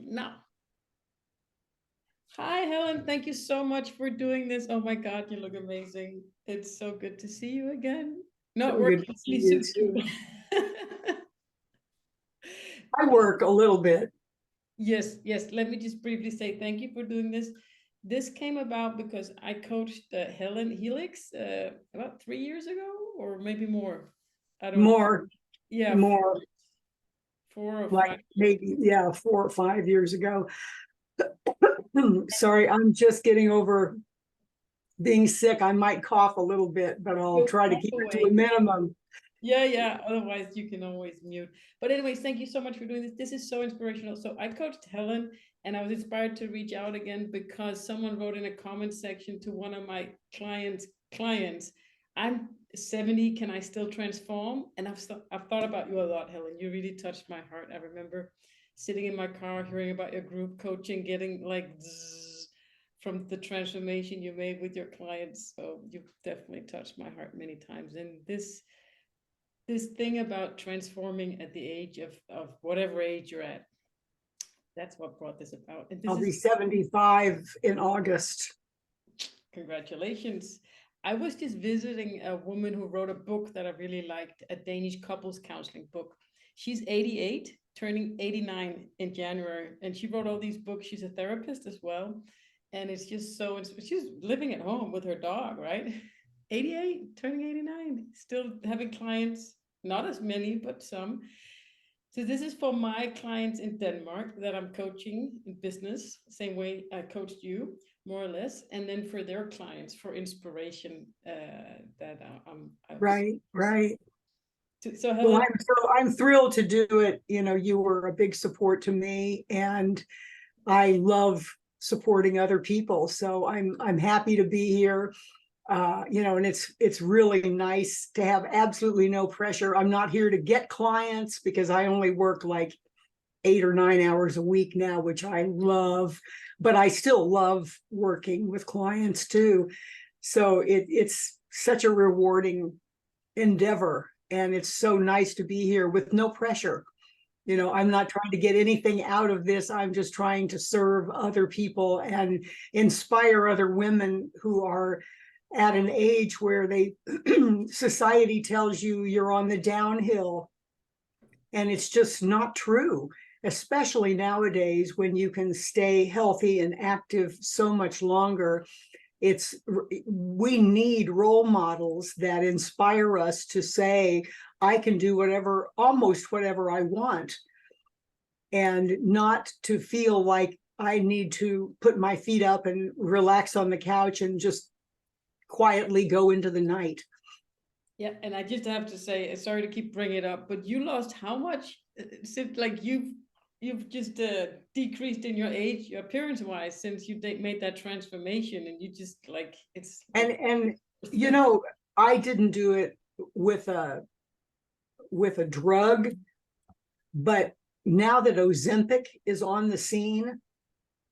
Now, hi, Helen. Thank you so much for doing this. Oh my God, you look amazing. It's so good to see you again. Not So good working to see me you soon. too. I work a little bit. Yes, yes. Let me just briefly say thank you for doing this. This came about because I coached Hellen Helix about 3 years ago, or maybe more. I don't. More, Yeah, more 4 or 5. like maybe, yeah, 4 or 5 years ago. Sorry, I'm just getting over being sick. I might cough a little bit, but I'll Go try to all keep the it to a way. minimum. Yeah, yeah. Otherwise, you can always mute. But anyways, thank you so much for doing this. This is so inspirational. So I coached Helen, and I was inspired to reach out again because someone wrote in a comment section to one of my clients, I'm 70. Can I still transform? And I've thought about you a lot, Helen. You really touched my heart. I remember sitting in my car, hearing about your group coaching, getting like zzz from the transformation you made with your clients. So you've definitely touched my heart many times. And this thing about transforming at the age of whatever age you're at, that's what brought this about. And this I'll is be 75 in August. congratulations. I was just visiting a woman who wrote a book that I really liked, a Danish couples counseling book. She's 88, turning 89 in January, and she wrote all these books. She's a therapist as well, and it's just so she's living at home with her dog, right? 88, turning 89, still having clients, not as many, but some. So this is for my clients in Denmark that I'm coaching in business, same way I coached you, more or less, and then for their clients for inspiration. That I was. Right, right. So Well, Helen, I'm thrilled to do it. You know, you were a big support to me, and I love supporting other people. So I'm happy to be here. And it's really nice to have absolutely no pressure. I'm not here to get clients because I only work like 8 or 9 hours a week now, which I love, but I still love working with clients too. So it's such a rewarding endeavor. And it's so nice to be here with no pressure. I'm not trying to get anything out of this. I'm just trying to serve other people and inspire other women who are at an age where society tells you you're on the downhill. And it's just not true, especially nowadays when you can stay healthy and active so much longer. We need role models that inspire us to say, I can do almost whatever I want, and not to feel like I need to put my feet up and relax on the couch and just quietly go into the night. yeah, and I just have to say, sorry to keep bringing it up, but you lost how much since like you've just decreased in your age, your appearance wise, since you made that transformation, and you just like it's like And I didn't do it with a drug, but now that Ozempic is on the scene,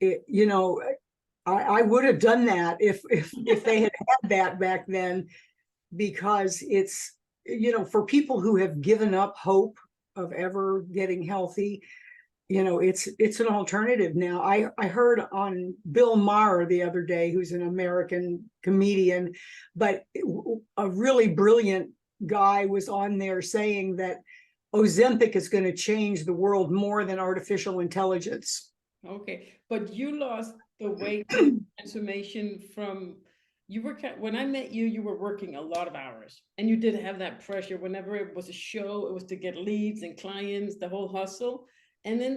I would have done that if they had that back then, because it's, for people who have given up hope of ever getting healthy, it's an alternative now. I heard on Bill Maher the other day, who's an American comedian, but a really brilliant guy was on there saying that Ozempic is going to change the world more than artificial intelligence. okay, but you lost the weight and the transformation from you were when I met you, you were working a lot of hours, and you did have that pressure. Whenever it was a show, it was to get leads and clients, the whole hustle. And then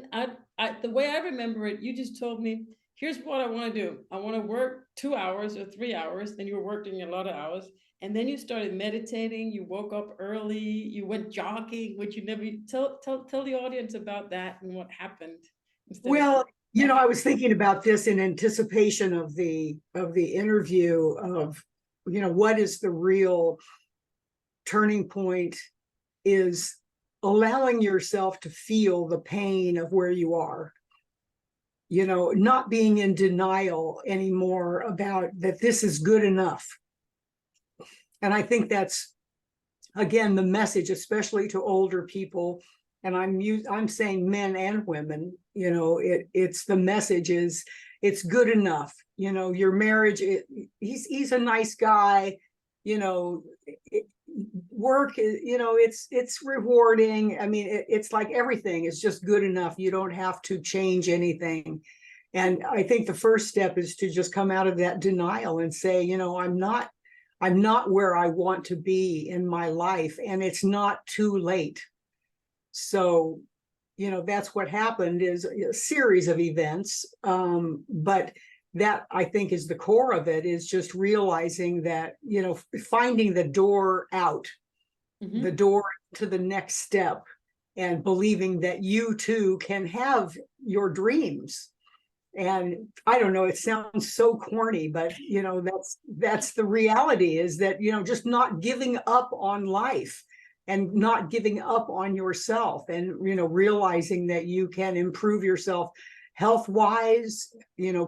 the way I remember it, you just told me, "Here's what I want to do. I want to work 2 hours or 3 hours." Then you were working a lot of hours, and then you started meditating. You woke up early. You went jogging, which you never tell the audience about that and what happened instead of. Well, I was thinking about this in anticipation of the interview of, what is the real turning point is allowing yourself to feel the pain of where you are, not being in denial anymore about that this is good enough. And I think that's, again, the message, especially to older people. And I'm saying men and women, it's the message is it's good enough. Your marriage, he's a nice guy, work, it's rewarding. I mean, it's like everything is just good enough. You don't have to change anything. And I think the first step is to just come out of that denial and say, I'm not where I want to be in my life, and it's not too late. So, that's what happened, is a series of events. But that, I think, is the core of it, is just realizing that, finding the door out, the door to the next step, and believing that you too can have your dreams. And I don't know, it sounds so corny, but that's the reality, is that just not giving up on life, and not giving up on yourself, and realizing that you can improve yourself health wise,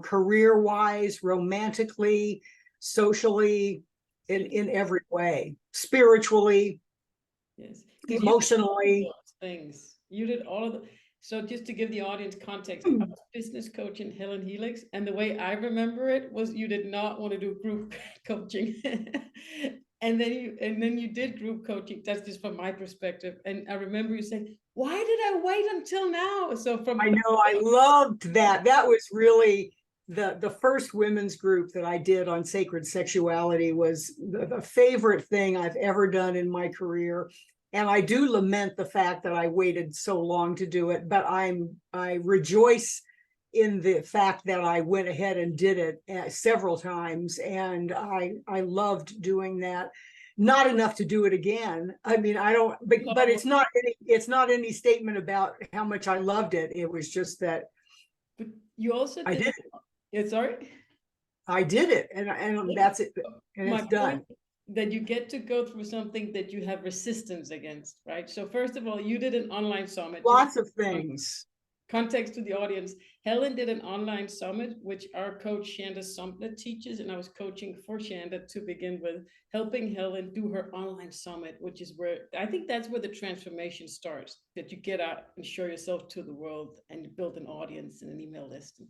career wise, romantically, socially, in every way, spiritually, Yes. emotionally. Things you did all of the. So just to give the audience context, I was business coaching Hellen Helix, and the way I remember it was you did not want to do group coaching. And then you did group coaching. That's just from my perspective. And I remember you saying, "Why did I wait until now?" So from I know, I loved that. That was really the first women's group that I did on sacred sexuality, was the favorite thing I've ever done in my career. And I do lament the fact that I waited so long to do it, but I rejoice in the fact that I went ahead and did it several times, and I loved doing that. Not enough to do it again. I mean, I don't, but it's not any statement about how much I loved it. It was just that. But you also I did it. Yeah, sorry. I did it, and that's it, and My it's done. That you get to go through something that you have resistance against, right? So first of all, you did an online summit. Lots of things. Context to the audience. Hellen did an online summit, which our coach Shanda Sumner teaches, and I was coaching for Shanda to begin with, helping Hellen do her online summit, which is where I think that's where the transformation starts, that you get out and show yourself to the world, and you build an audience and an email list.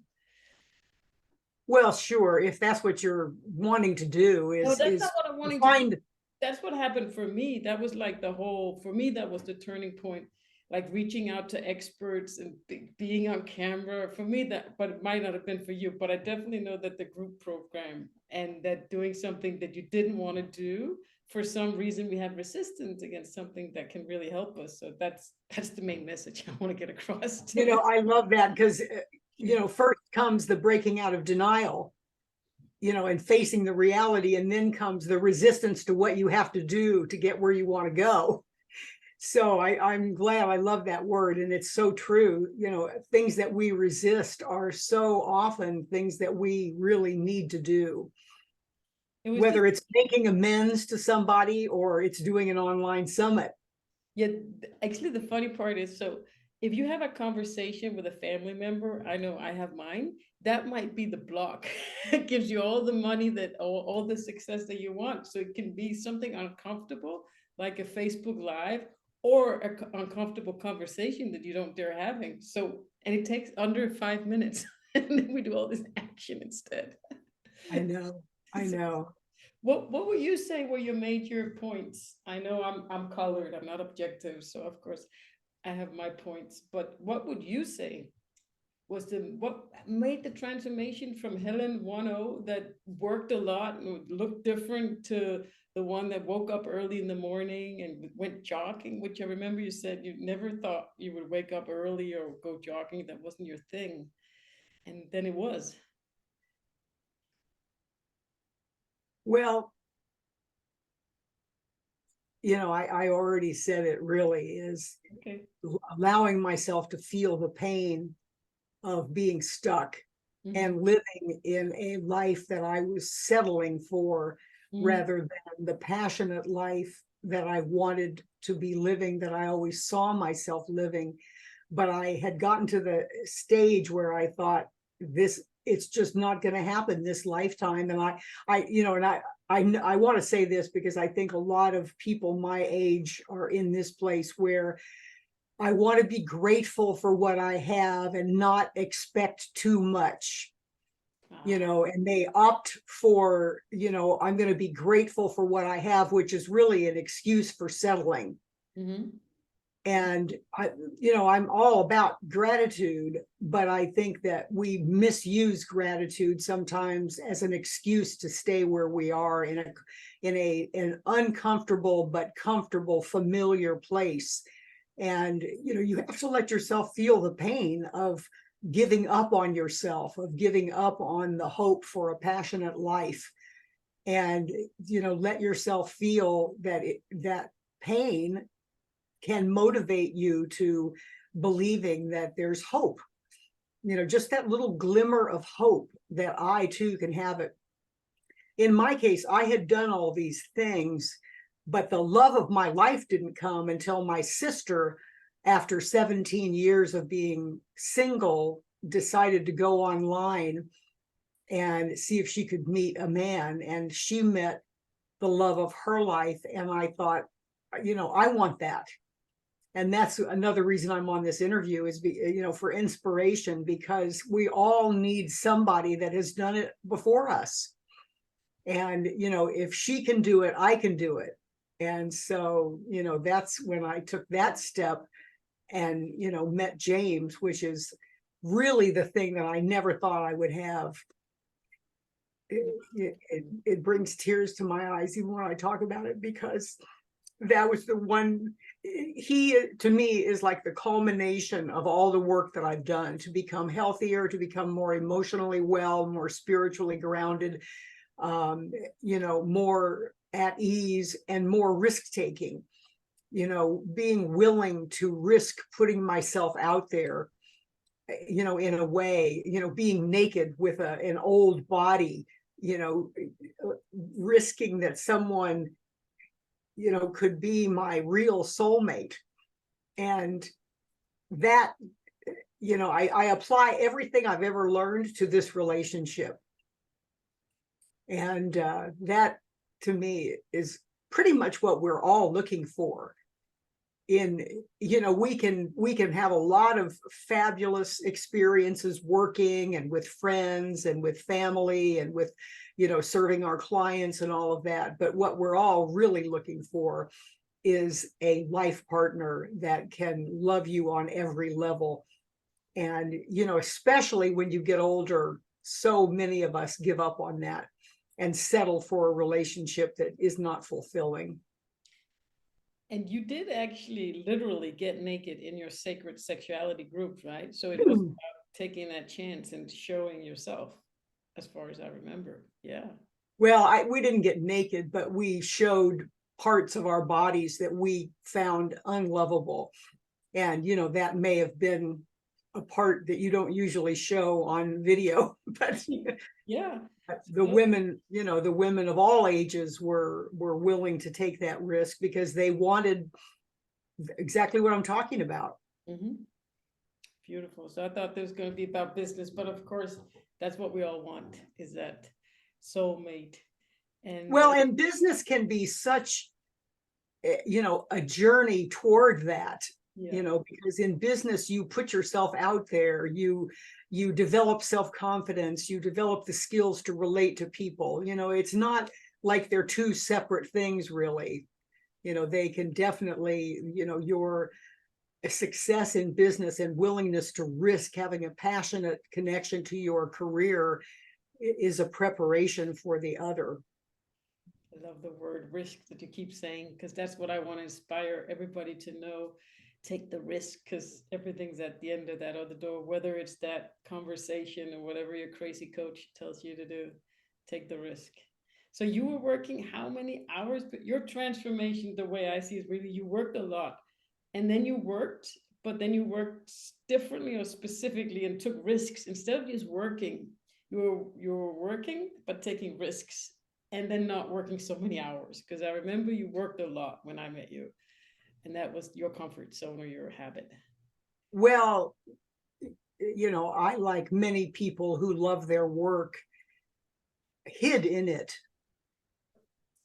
Well, sure, if that's what you're wanting to do, No, that's is not what I'm to wanting to find. That's what happened for me. That was like for me, that was the turning point, like reaching out to experts and being on camera. For me, but it might not have been for you, but I definitely know that the group program and that doing something that you didn't want to do, for some reason, we have resistance against something that can really help us. So that's the main message I want to get across. I love that, because first comes the breaking out of denial, and facing the reality, and then comes the resistance to what you have to do to get where you want to go. So I'm glad. I love that word, and it's so true. Things that we resist are so often things that we really need to do, whether it's making amends to somebody or it's doing an online summit. Yeah, actually, the funny part is, so if you have a conversation with a family member, I know I have mine, that might be the block. It gives you all the money that all the success that you want. So it can be something uncomfortable, like a Facebook Live, or an uncomfortable conversation that you don't dare having. So, and it takes under 5 minutes, and then we do all this action instead. I know. What would you say were your major points? I know I'm colored, I'm not objective, so of course I have my points, but what would you say was what made the transformation from Hellen 1.0 that worked a lot and looked different to the one that woke up early in the morning and went jogging, which I remember you said you never thought you would wake up early or go jogging, that wasn't your thing, and then it was. Well, I already said it, really is Okay. allowing myself to feel the pain of being stuck and living in a life that I was settling for, rather than the passionate life that I wanted to be living, that I always saw myself living. But I had gotten to the stage where I thought, it's just not going to happen this lifetime. And I want to say this because I think a lot of people my age are in this place where I want to be grateful for what I have and not expect too much, and they opt for, I'm going to be grateful for what I have, which is really an excuse for settling. Mhm. And I'm all about gratitude, but I think that we misuse gratitude sometimes as an excuse to stay where we are in an uncomfortable but comfortable, familiar place. And you have to let yourself feel the pain of giving up on yourself, of giving up on the hope for a passionate life. And let yourself feel that pain can motivate you to believing that there's hope, just that little glimmer of hope that I too can have it. In my case, I had done all these things, but the love of my life didn't come until my sister, after 17 years of being single, decided to go online and see if she could meet a man. And she met the love of her life. And I thought, I want that. And that's another reason I'm on this interview, is for inspiration, because we all need somebody that has done it before us. And if she can do it, I can do it. And so that's when I took that step and met James, which is really the thing that I never thought I would have. It brings tears to my eyes even when I talk about it, because that was the one. He, to me, is like the culmination of all the work that I've done to become healthier, to become more emotionally well, more spiritually grounded, more at ease and more risk taking, being willing to risk putting myself out there, in a way, being naked with an old body, risking that someone could be my real soulmate. And that, I apply everything I've ever learned to this relationship. And that, to me, is pretty much what we're all looking for. We can have a lot of fabulous experiences working and with friends and with family and with serving our clients and all of that, but what we're all really looking for is a life partner that can love you on every level. And especially when you get older, so many of us give up on that and settle for a relationship that is not fulfilling. And you did actually literally get naked in your sacred sexuality group, right? So it was about taking that chance and showing yourself, as far as I remember. Yeah. Well, we didn't get naked, but we showed parts of our bodies that we found unlovable. And, that may have been a part that you don't usually show on video, but yeah, the women, the women of all ages were willing to take that risk because they wanted exactly what I'm talking about. Mm-hmm. Beautiful. So I thought this was going to be about business, but of course, that's what we all want, is that soulmate. And well, and business can be such, a journey toward that. yeah. Because in business, you put yourself out there, you develop self-confidence, you develop the skills to relate to people. It's not like they're two separate things, really. They can definitely, your success in business and willingness to risk having a passionate connection to your career is a preparation for the other. I love the word risk that you keep saying, because that's what I want to inspire everybody to know. Take the risk, because everything's at the end of that other door, whether it's that conversation or whatever your crazy coach tells you to do. Take the risk. So you were working how many hours? But your transformation, the way I see it, is really you worked a lot, and then you worked, but then you worked differently or specifically and took risks instead of just working. You were working but taking risks, and then not working so many hours, because I remember you worked a lot when I met you, and that was your comfort zone or your habit. Well, I, like many people who love their work, hid in it.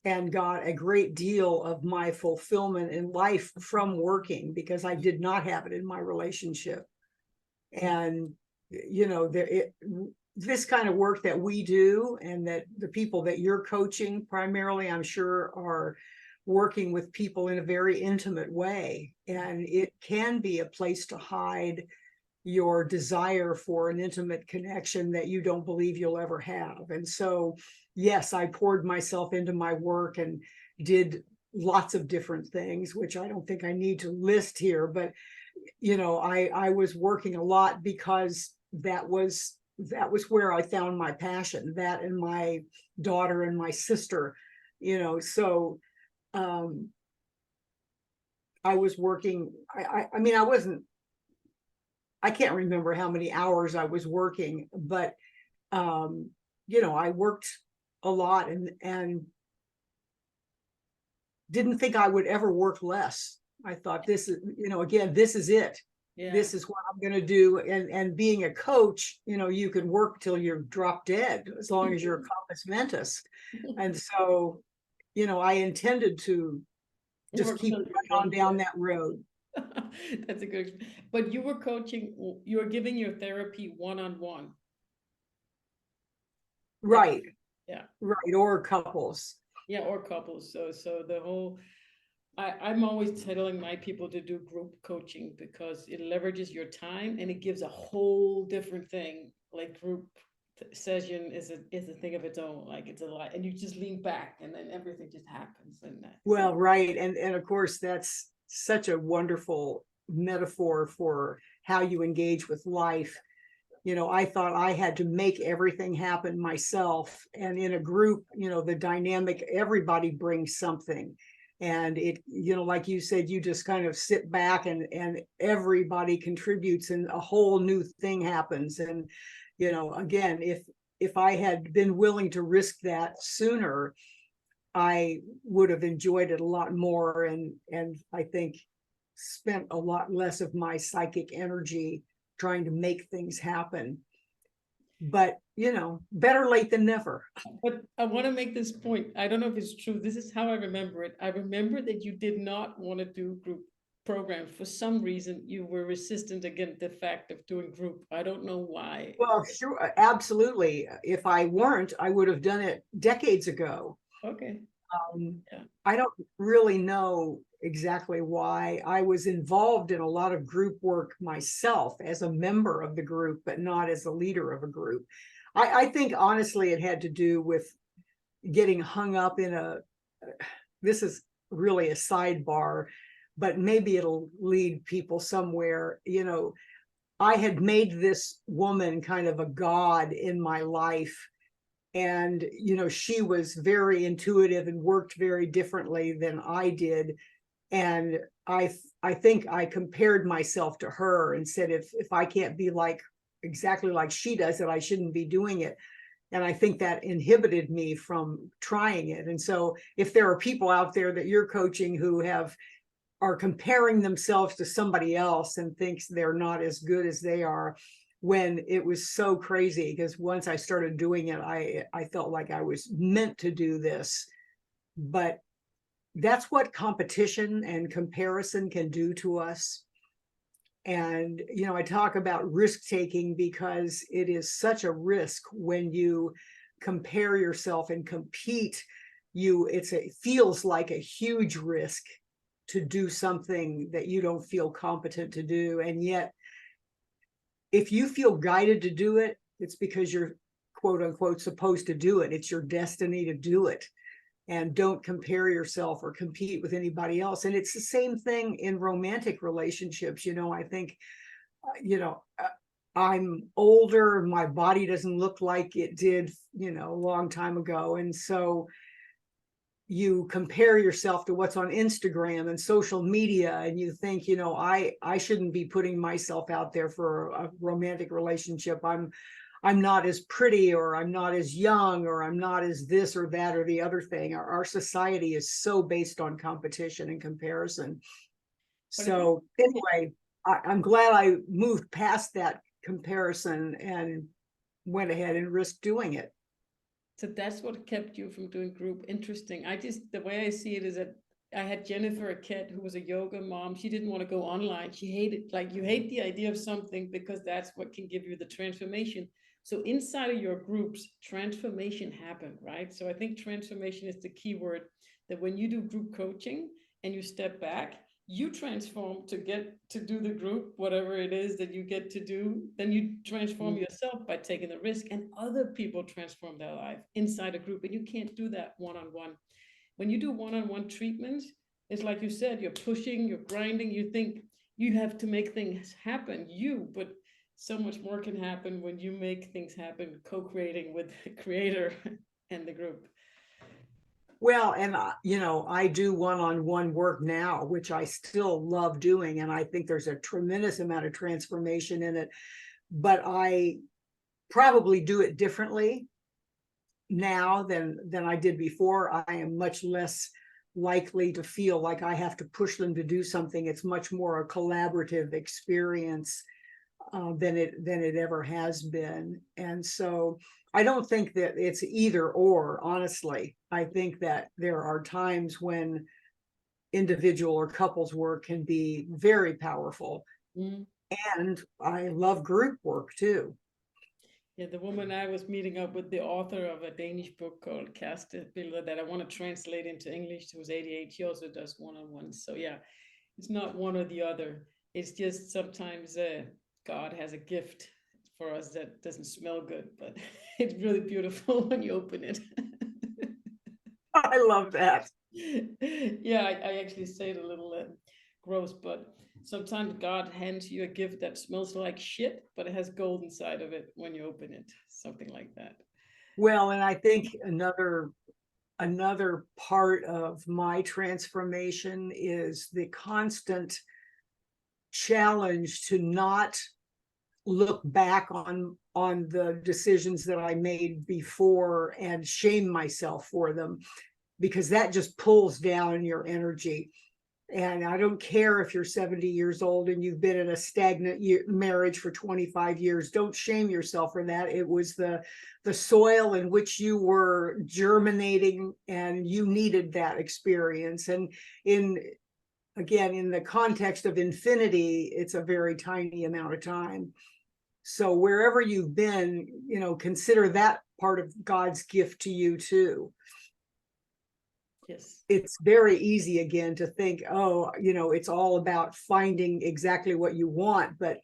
and got a great deal of my fulfillment in life from working, because I did not have it in my relationship. And, you know, this kind of work that we do, and that the people that you're coaching primarily, I'm sure, are working with people in a very intimate way. And it can be a place to hide your desire for an intimate connection that you don't believe you'll ever have. And so, yes, I poured myself into my work and did lots of different things, which I don't think I need to list here, but you know, I was working a lot because that was where I found my passion, that and my daughter and my sister, you know. So I was working, I mean, I can't remember how many hours I was working, but you know, I worked a lot, and didn't think I would ever work less. I thought, this is, you know, again, this is it. Yeah. This is what I'm going to do. And being a coach, you know, you can work till you're drop dead, as long as you're a compos mentis. And so, you know, I intended to just keep right on down that road. That's a good, but you were coaching, you were giving your therapy one-on-one. Right. Yeah. Right. Or couples. Yeah, or couples. So the whole, I'm always telling my people to do group coaching, because it leverages your time and it gives a whole different thing. Like group session is a thing of its own. Like it's a lot, and you just lean back, and then everything just happens. And well, right, and of course that's such a wonderful metaphor for how you engage with life. You know, I thought I had to make everything happen myself. And in a group, you know, the dynamic, everybody brings something. And it, you know, like you said, you just kind of sit back, and everybody contributes, and a whole new thing happens. And, you know, again, if I had been willing to risk that sooner, I would have enjoyed it a lot more, and I think spent a lot less of my psychic energy trying to make things happen. But, you know, better late than never. But I want to make this point. I don't know if it's true. This is how I remember it. I remember that you did not want to do group programs. For some reason, you were resistant against the fact of doing group. I don't know why. Well, sure, absolutely. If I weren't, I would have done it decades ago. Okay. Yeah. I don't really know exactly why. I was involved in a lot of group work myself as a member of the group, but not as a leader of a group. I think honestly it had to do with getting hung up in this is really a sidebar, but maybe it'll lead people somewhere. You know, I had made this woman kind of a god in my life. And, you know, she was very intuitive and worked very differently than I did. And I think I compared myself to her and said, if I can't be like exactly like she does it, I shouldn't be doing it. And I think that inhibited me from trying it. And so if there are people out there that you're coaching who are comparing themselves to somebody else and thinks they're not as good as they are, when it was so crazy, because once I started doing it, I felt like I was meant to do this. But that's what competition and comparison can do to us. And, you know, I talk about risk taking because it is such a risk when you compare yourself and compete. It feels like a huge risk to do something that you don't feel competent to do. And yet, if you feel guided to do it, it's because you're quote unquote supposed to do it. It's your destiny to do it. And don't compare yourself or compete with anybody else. And it's the same thing in romantic relationships. You know, I think, you know, I'm older, my body doesn't look like it did, you know, a long time ago. And so you compare yourself to what's on Instagram and social media, and you think, you know, I shouldn't be putting myself out there for a romantic relationship. I'm not as pretty, or I'm not as young, or I'm not as this or that or the other thing. Our society is so based on competition and comparison. So anyway, I'm glad I moved past that comparison and went ahead and risked doing it. So that's what kept you from doing group. Interesting. The way I see it is that I had Jennifer, a kid who was a yoga mom. She didn't want to go online. She hated, like, you hate the idea of something because that's what can give you the transformation. So inside of your groups, transformation happened, right? So I think transformation is the key word, that when you do group coaching and you step back, you transform to get to do the group, whatever it is that you get to do. Then you transform yourself by taking the risk, and other people transform their life inside a group. And you can't do that one-on-one. When you do one-on-one treatments, it's like you said, you're pushing, you're grinding, you think you have to make things happen, but so much more can happen when you make things happen, co-creating with the creator and the group. Well, and I do one-on-one work now, which I still love doing, and I think there's a tremendous amount of transformation in it. But I probably do it differently now than I did before. I am much less likely to feel like I have to push them to do something. It's much more a collaborative experience than it ever has been. And so I don't think that it's either or, honestly. I think that there are times when individual or couples work can be very powerful. Mm. And I love group work too. Yeah, the woman I was meeting up with, the author of a Danish book called Kærestebilder that I want to translate into English, who was 88. She also does one-on-ones. So yeah, it's not one or the other. It's just sometimes God has a gift for us that doesn't smell good, but it's really beautiful when you open it. I love that. Yeah, I actually say it a little gross, but sometimes God hands you a gift that smells like shit, but it has gold inside of it when you open it, something like that. Well, and I think another part of my transformation is the constant challenge to not look back on the decisions that I made before and shame myself for them, because that just pulls down your energy. And I don't care if you're 70 years old and you've been in a stagnant marriage for 25 years. Don't shame yourself for that. It was the soil in which you were germinating, and you needed that experience. And again, in the context of infinity, it's a very tiny amount of time. So wherever you've been, consider that part of God's gift to you too. Yes. It's very easy again to think, oh, it's all about finding exactly what you want. But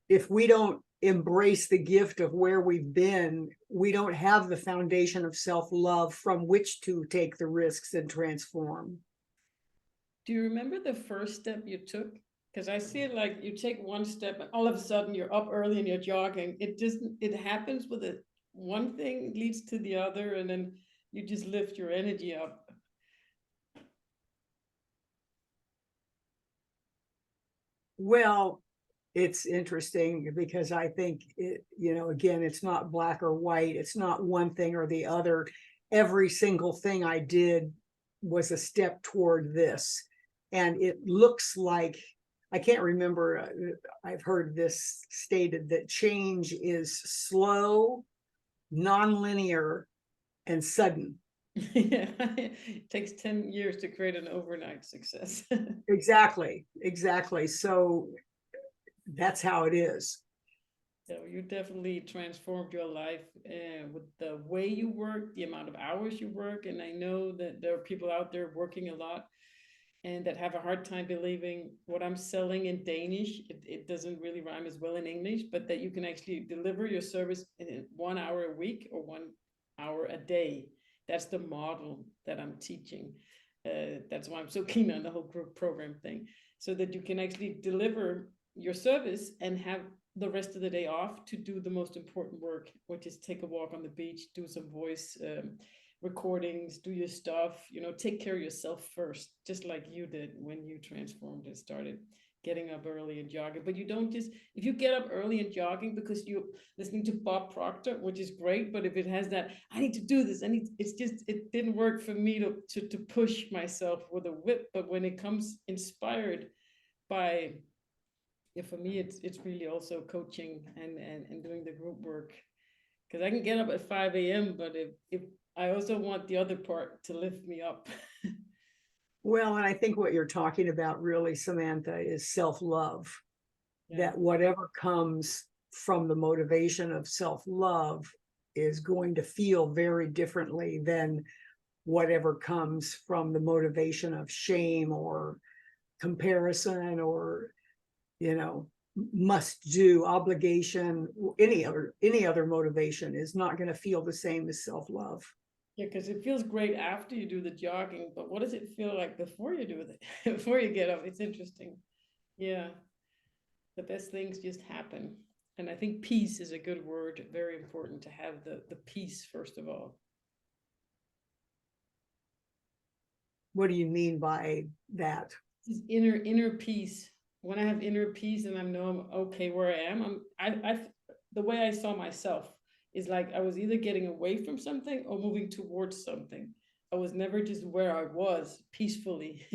if we don't embrace the gift of where we've been, we don't have the foundation of self-love from which to take the risks and transform. Do you remember the first step you took? Because I see it like you take one step and all of a sudden you're up early and you're jogging. It happens with it. One thing leads to the other, and then you just lift your energy up. Well, it's interesting because I think again, it's not black or white. It's not one thing or the other. Every single thing I did was a step toward this. And it looks like, I can't remember, I've heard this stated, that change is slow, nonlinear, and sudden. Yeah, it takes 10 years to create an overnight success. Exactly. So that's how it is. So you definitely transformed your life with the way you work, the amount of hours you work. And I know that there are people out there working a lot and that have a hard time believing what I'm selling in Danish. It doesn't really rhyme as well in English, but that you can actually deliver your service in 1 hour a week or 1 hour a day. That's the model that I'm teaching. That's why I'm so keen on the whole group program thing, so that you can actually deliver your service and have the rest of the day off to do the most important work, which is take a walk on the beach, do some voice recordings, do your stuff, take care of yourself first, just like you did when you transformed and started getting up early and jogging. But you don't just, if you get up early and jogging because you're listening to Bob Proctor, which is great, but if it has that, I need to do this, it didn't work for me to push myself with a whip. But when it comes inspired by, yeah, for me, it's really also coaching and doing the group work because I can get up at 5 a.m., but if I also want the other part to lift me up. Well, and I think what you're talking about really, Samantha, is self-love. Yeah. That whatever comes from the motivation of self-love is going to feel very differently than whatever comes from the motivation of shame or comparison or, you know, must do, obligation. Any other motivation is not going to feel the same as self-love. Yeah, because it feels great after you do the jogging, but what does it feel like before you do it? Before you get up? It's interesting. Yeah, the best things just happen. And I think peace is a good word, very important to have the peace, first of all. What do you mean by that? This inner peace. When I have inner peace and I know I'm okay where I am, the way I saw myself is like I was either getting away from something or moving towards something. I was never just where I was peacefully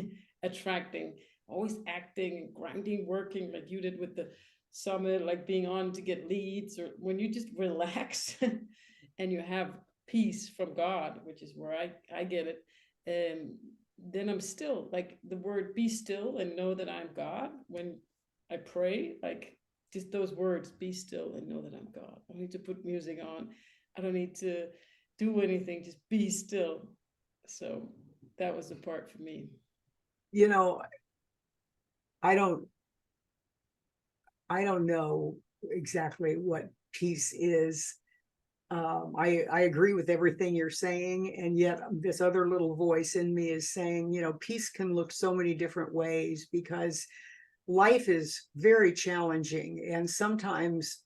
attracting, always acting and grinding, working like you did with the summit, like being on to get leads, or when you just relax and you have peace from God, which is where I get it. Then I'm still, like the word be still and know that I'm God. When I pray, like just those words, be still and know that I'm God. I don't need to put music on. I don't need to do anything, just be still. So that was the part for me. You know, I don't I don't know exactly what peace is. I agree with everything you're saying, and yet this other little voice in me is saying, you know, peace can look so many different ways because life is very challenging, and sometimes,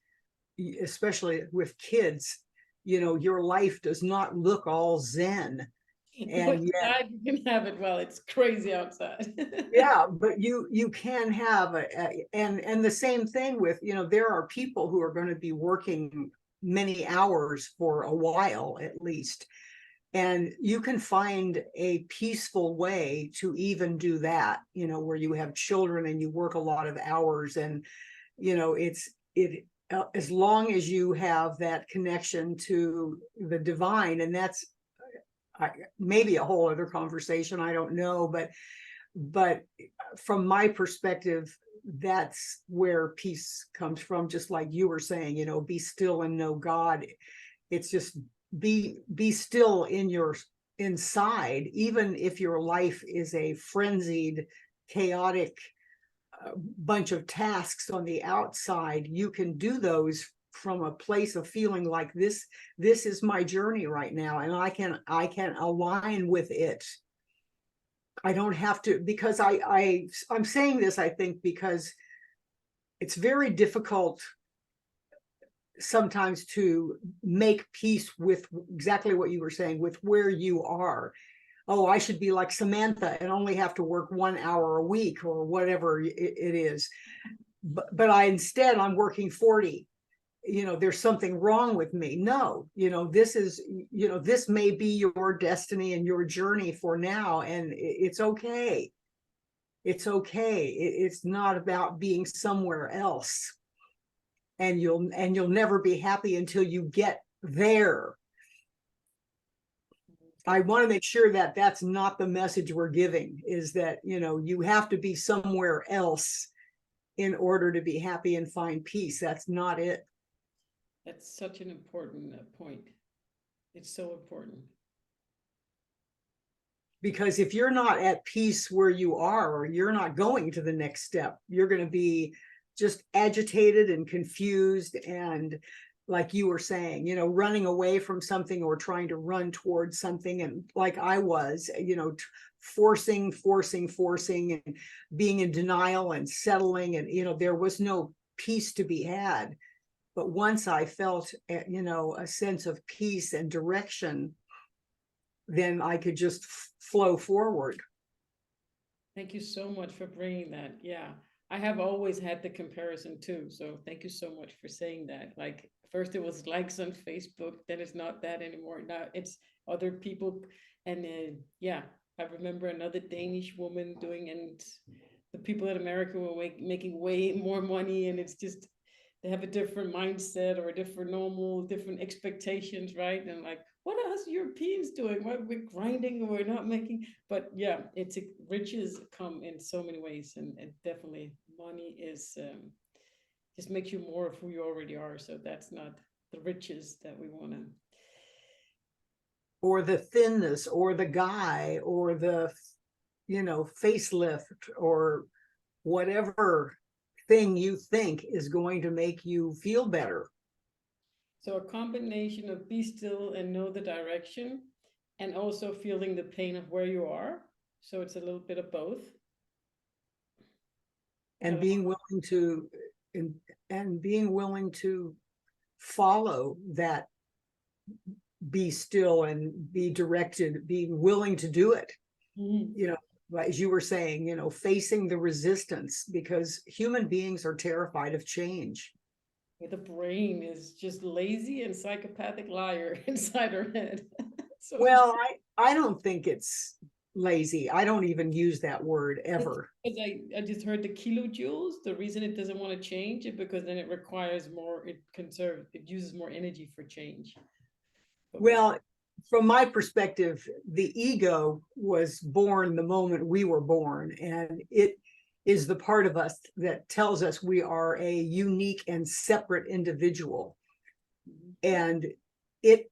especially with kids, you know, your life does not look all zen, and yet, Glad you can have it while it's crazy outside. yeah, but you can have and the same thing with, you know, there are people who are going to be working many hours for a while at least, and you can find a peaceful way to even do that, you know, where you have children and you work a lot of hours, and you know, it as long as you have that connection to the divine, and that's maybe a whole other conversation, I don't know, but from my perspective, that's where peace comes from. Just like you were saying, you know, be still and know God. It's just be still in your inside, even if your life is a frenzied, chaotic bunch of tasks on the outside. You can do those from a place of feeling like this is my journey right now, and I can align with it. I don't have to, because I'm saying this, I think, because it's very difficult sometimes to make peace with exactly what you were saying, with where you are. Oh, I should be like Samantha and only have to work 1 hour a week or whatever it is. But I'm working 40. You know, there's something wrong with me. No, you know, this may be your destiny and your journey for now, and it's okay. It's okay. It's not about being somewhere else, and you'll never be happy until you get there. I want to make sure that that's not the message we're giving, is that, you know, you have to be somewhere else in order to be happy and find peace. That's not it. That's such an important point. It's so important. Because if you're not at peace where you are, or you're not going to the next step, you're going to be just agitated and confused, and like you were saying, you know, running away from something or trying to run towards something. And like I was, you know, forcing and being in denial and settling, and you know, there was no peace to be had. But once I felt, you know, a sense of peace and direction, then I could just flow forward. Thank you so much for bringing that. Yeah, I have always had the comparison too. So thank you so much for saying that. Like first it was likes on Facebook, then it's not that anymore. Now it's other people. And yeah, I remember another Danish woman doing, and the people in America were making way more money. And it's just, they have a different mindset or a different normal, different expectations, right? And like, what are us Europeans doing? Why we're grinding and we're not making? But yeah, riches come in so many ways, and definitely money is just makes you more of who you already are. So that's not the riches that we want to. Or the thinness, or the guy, or the, facelift, or whatever thing you think is going to make you feel better. So a combination of be still and know the direction, and also feeling the pain of where you are. So it's a little bit of both. And being willing to and being willing to follow that, be still and be directed, being willing to do it. Mm-hmm. As you were saying, facing the resistance, because human beings are terrified of change. The brain is just lazy and psychopathic liar inside our head. So well, I don't think it's lazy. I don't even use that word ever. because I just heard the kilojoules. The reason it doesn't want to change it because then it requires more. It uses more energy for change. Well, from my perspective, the ego was born the moment we were born, and it is the part of us that tells us we are a unique and separate individual. And it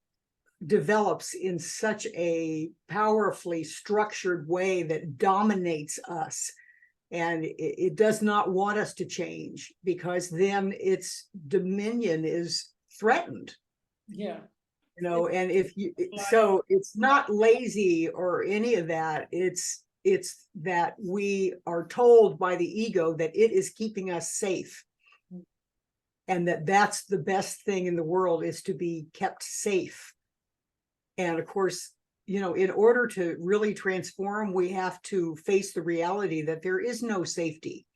develops in such a powerfully structured way that dominates us. And it does not want us to change, because then its dominion is threatened. Yeah. And so it's not lazy or any of that. It's that we are told by the ego that it is keeping us safe, and that's the best thing in the world, is to be kept safe. And of course, in order to really transform, we have to face the reality that there is no safety.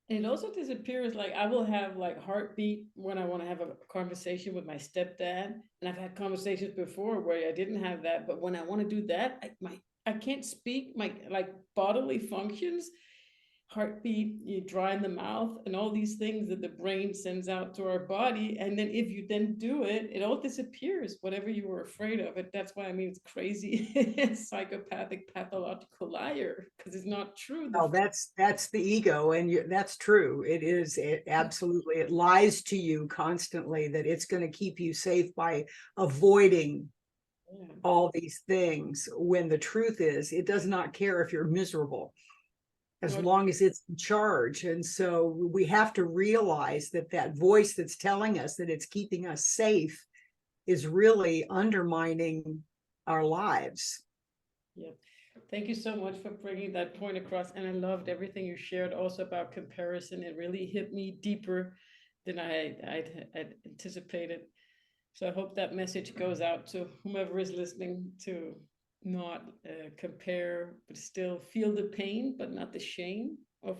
And it also disappears. Like I will have like heartbeat when I want to have a conversation with my stepdad, and I've had conversations before where I didn't have that. But when I want to do that, I can't speak. My like bodily functions, heartbeat, you dry in the mouth, and all these things that the brain sends out to our body. And then if you then do it, it all disappears, whatever you were afraid of it. That's why I mean it's crazy. Psychopathic, pathological liar, because it's not true. Well, that's the ego, and that's true. It absolutely, it lies to you constantly that it's going to keep you safe by avoiding all these things, when the truth is it does not care if you're miserable, as long as it's in charge. And so we have to realize that that voice that's telling us that it's keeping us safe is really undermining our lives. Yeah. Thank you so much for bringing that point across. And I loved everything you shared also about comparison. It really hit me deeper than I'd anticipated. So I hope that message goes out to whomever is listening, to not compare, but still feel the pain, but not the shame of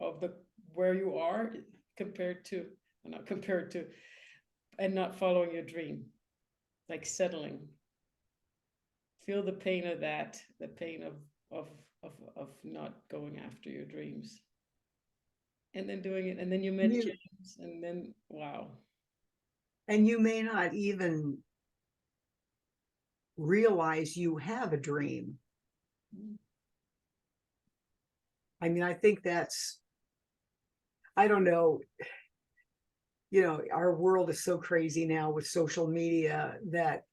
the where you are compared to, or not compared to, and not following your dream, like settling. Feel the pain of that, the pain of not going after your dreams, and then doing it, and then you met James, and then wow. And you may not even realize you have a dream. I mean, I think I don't know, our world is so crazy now with social media that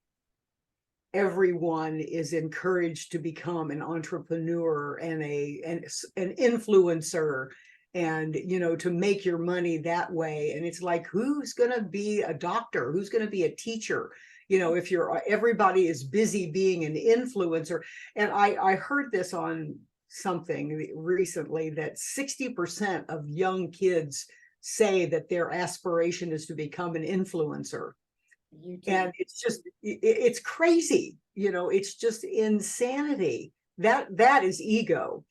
everyone is encouraged to become an entrepreneur and an influencer, and to make your money that way. And it's like, who's going to be a doctor, who's going to be a teacher, if everybody is busy being an influencer. And I heard this on something recently, that 60% of young kids say that their aspiration is to become an influencer. And it's crazy, it's just insanity. That is ego.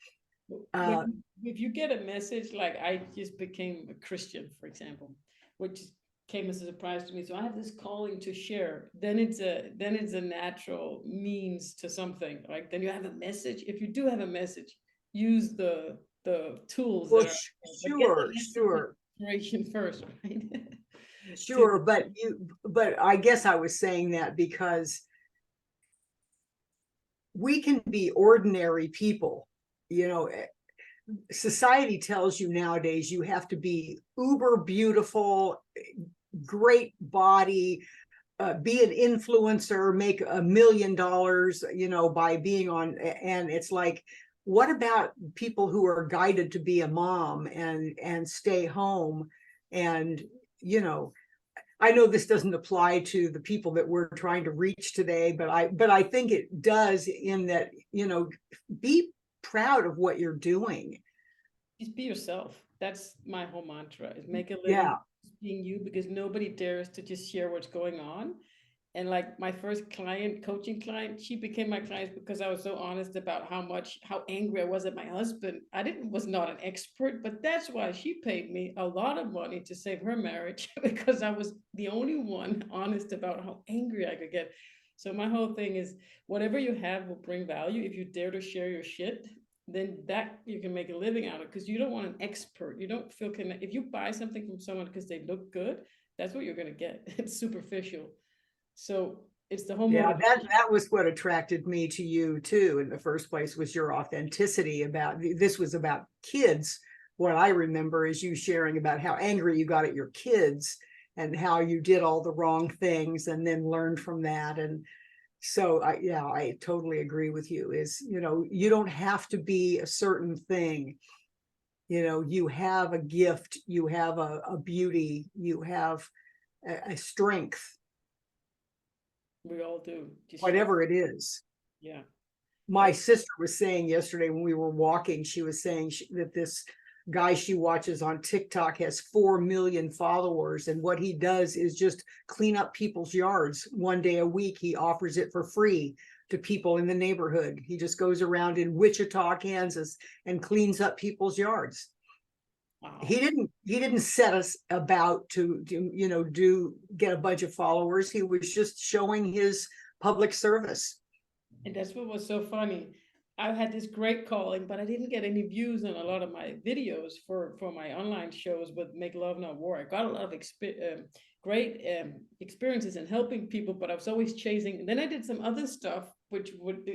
If you get a message, like I just became a Christian, for example, which came as a surprise to me. So I have this calling to share. Then it's a natural means to something. Like then you have a message. If you do have a message, use the tools Well, that are sure. Inspiration first, right? Sure, but I guess I was saying that because we can be ordinary people, you know. Society tells you nowadays you have to be uber beautiful, great body, be an influencer, make $1 million, you know, by being on. And it's like, what about people who are guided to be a mom and stay home? And, you know, I know this doesn't apply to the people that we're trying to reach today, but I think it does, in that, you know, be proud of what you're doing. Just be yourself. That's my whole mantra, is make a living Yeah. being you, because nobody dares to just share what's going on. And like my first client, coaching client, she became my client because I was so honest about how angry I was at my husband. I didn't was not an expert, but that's why she paid me a lot of money to save her marriage because I was the only one honest about how angry I could get. So my whole thing is, whatever you have will bring value. If you dare to share your shit, then that you can make a living out of, because you don't want an expert. You don't feel connected. If you buy something from someone because they look good, that's what you're going to get. It's superficial. So it's the whole Yeah, motivation. that was what attracted me to you too in the first place, was your authenticity. About this was about kids. What I remember is you sharing about how angry you got at your kids and how you did all the wrong things and then learned from that. And so I totally agree with you. Is, you know, you don't have to be a certain thing. You know, you have a gift, you have a beauty, you have a strength, We all do. Just share. whatever it is. Yeah. My And sister was saying yesterday when we were walking, she was saying that this guy she watches on TikTok has 4 million followers. And what he does is just clean up people's yards 1 day a week. He offers it for free to people in the neighborhood. He just goes around in Wichita, Kansas, and cleans up people's yards. wow. He didn't set us about to you know, get a bunch of followers. He was just showing his public service. And that's what was so funny. I had this great calling, but I didn't get any views on a lot of my videos for my online shows with Make Love Not War. I got a lot of great experiences in helping people, but I was always chasing. And then I did some other stuff, which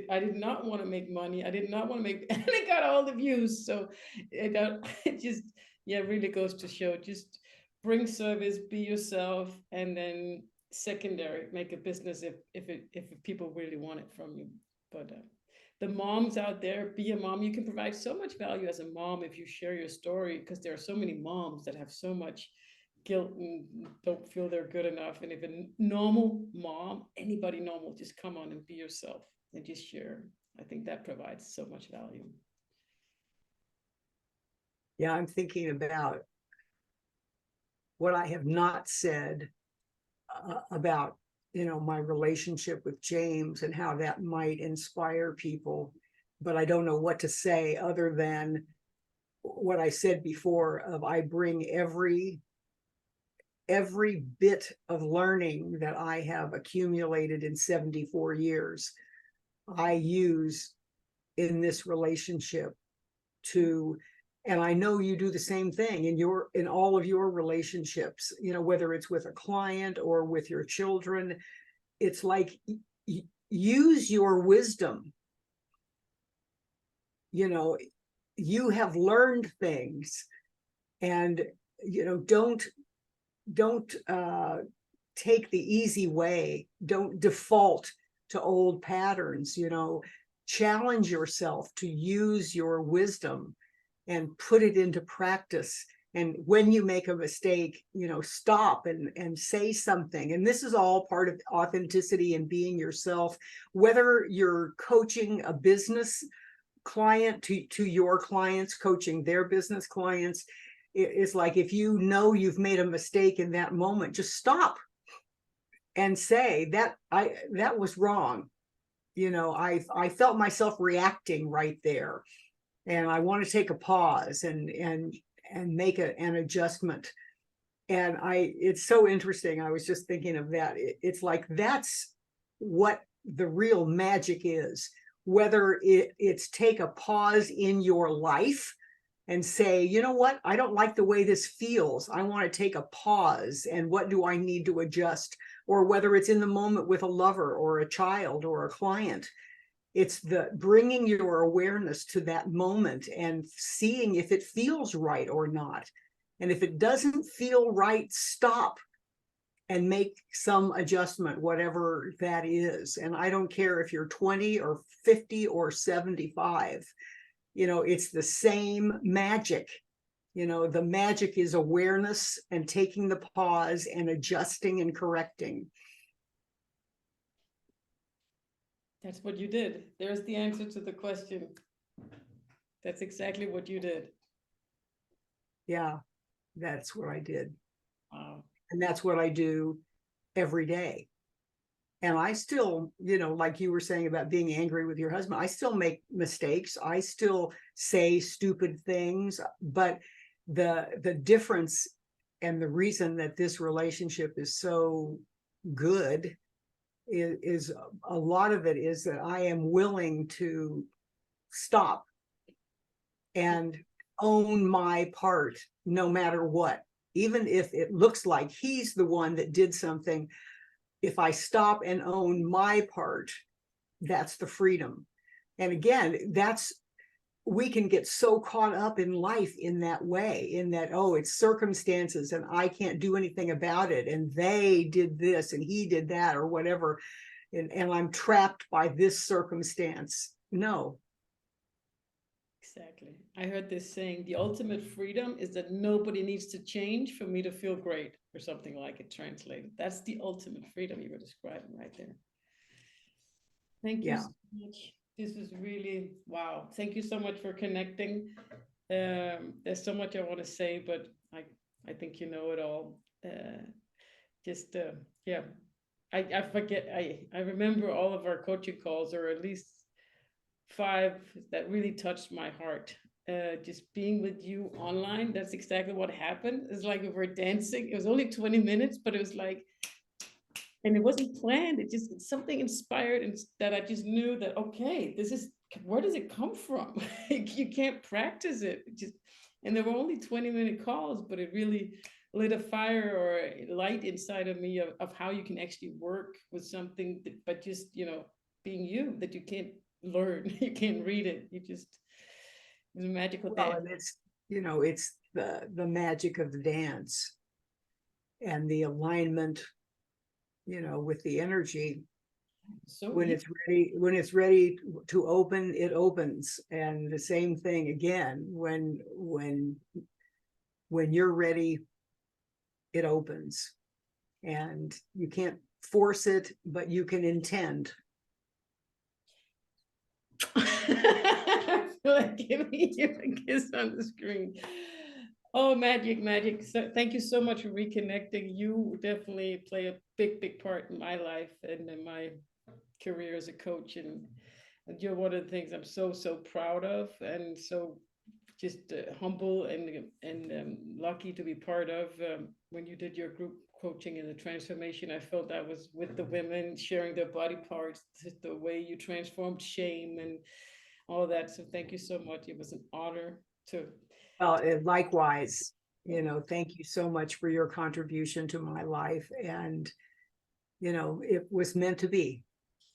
I did not want to make money. I did not want to make, and I got all the views. So it just, yeah, really goes to show, just bring service, be yourself, and then secondary, make a business if people really want it from you. But the moms out there, be a mom. You can provide so much value as a mom if you share your story, because there are so many moms that have so much guilt and don't feel they're good enough. And if a normal mom, anybody normal, just come on and be yourself and just share. I think that provides so much value. Yeah, I'm thinking about what I have not said about, you know, my relationship with James and how that might inspire people, but I don't know what to say other than what I said before of I bring every bit of learning that I have accumulated in 74 years, I use in this relationship to, and I know you do the same thing in all of your relationships, you know, whether it's with a client or with your children. It's like, use your wisdom. You know, you have learned things, and, you know, don't take the easy way. Don't default to old patterns. You know, challenge yourself to use your wisdom and put it into practice. And when you make a mistake, you know, stop and say something. And this is all part of authenticity and being yourself. Whether you're coaching a business client to your clients, coaching their business clients, it's like, if you know you've made a mistake in that moment, just stop and say that was wrong. You know, I felt myself reacting right there, and I want to take a pause and make an adjustment. And it's so interesting. I was just thinking of that. It's like, that's what the real magic is. Whether it's take a pause in your life and say, you know what, I don't like the way this feels. I want to take a pause, and what do I need to adjust? Or whether it's in the moment with a lover or a child or a client, it's the bringing your awareness to that moment and seeing if it feels right or not. And if it doesn't feel right, stop and make some adjustment, whatever that is. And I don't care if you're 20 or 50 or 75, it's the same magic. The magic is awareness and taking the pause and adjusting and correcting. That's what you did. There's the answer to the question. That's exactly what you did. Yeah, that's what I did. Wow. And that's what I do every day. And I still, like you were saying about being angry with your husband, I still make mistakes. I still say stupid things, but the difference and the reason that this relationship is so good is a lot of it is that I am willing to stop and own my part no matter what. Even if it looks like he's the one that did something, if I stop and own my part, that's the freedom. And again, we can get so caught up in life in that way, in that, oh, it's circumstances and I can't do anything about it. And they did this and he did that or whatever. And I'm trapped by this circumstance. No. Exactly. I heard this saying, the ultimate freedom is that nobody needs to change for me to feel great, or something like it translated. That's the ultimate freedom you were describing right there. Thank you so much. This is really, wow. Thank you so much for connecting. There's so much I want to say, but I think you know it all. Yeah, I forget. I remember all of our coaching calls, or at least 5 that really touched my heart. Just being with you online, that's exactly what happened. It's like we were dancing. It was only 20 minutes, but it was like, and it wasn't planned. It just something inspired, and that I just knew that, okay, this is, where does it come from? You can't practice it. And there were only 20-minute calls, but it really lit a fire or a light inside of me of how you can actually work with something, but just, being you, that you can't learn, you can't read it. It's a magical Well, dance. and it's the magic of the dance and the alignment, with the energy. So When it's ready to open, it opens. And the same thing again, when you're ready, it opens. And you can't force it, but you can intend. I feel like giving you a kiss on the screen. Oh, magic, magic. So thank you so much for reconnecting. You definitely play a big part in my life and in my career as a coach. And you're one of the things I'm so proud of, and so just humble and lucky to be part of. When you did your group coaching and the transformation, I felt I was with the women sharing their body parts, the way you transformed shame and all that. So thank you so much. It was an honor to. Well, likewise, thank you so much for your contribution to my life. And, it was meant to be.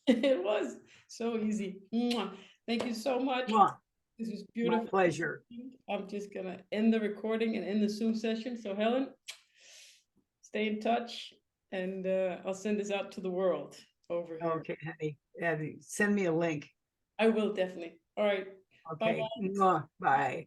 It was so easy. Mwah. Thank you so much. Mwah. This is My beautiful. pleasure. I'm just gonna end the recording and end the Zoom session. So Helen, stay in touch, and I'll send this out to the world over here. Okay, honey. Send me a link. I will definitely. All right. Okay. Bye-bye. Mwah. Bye.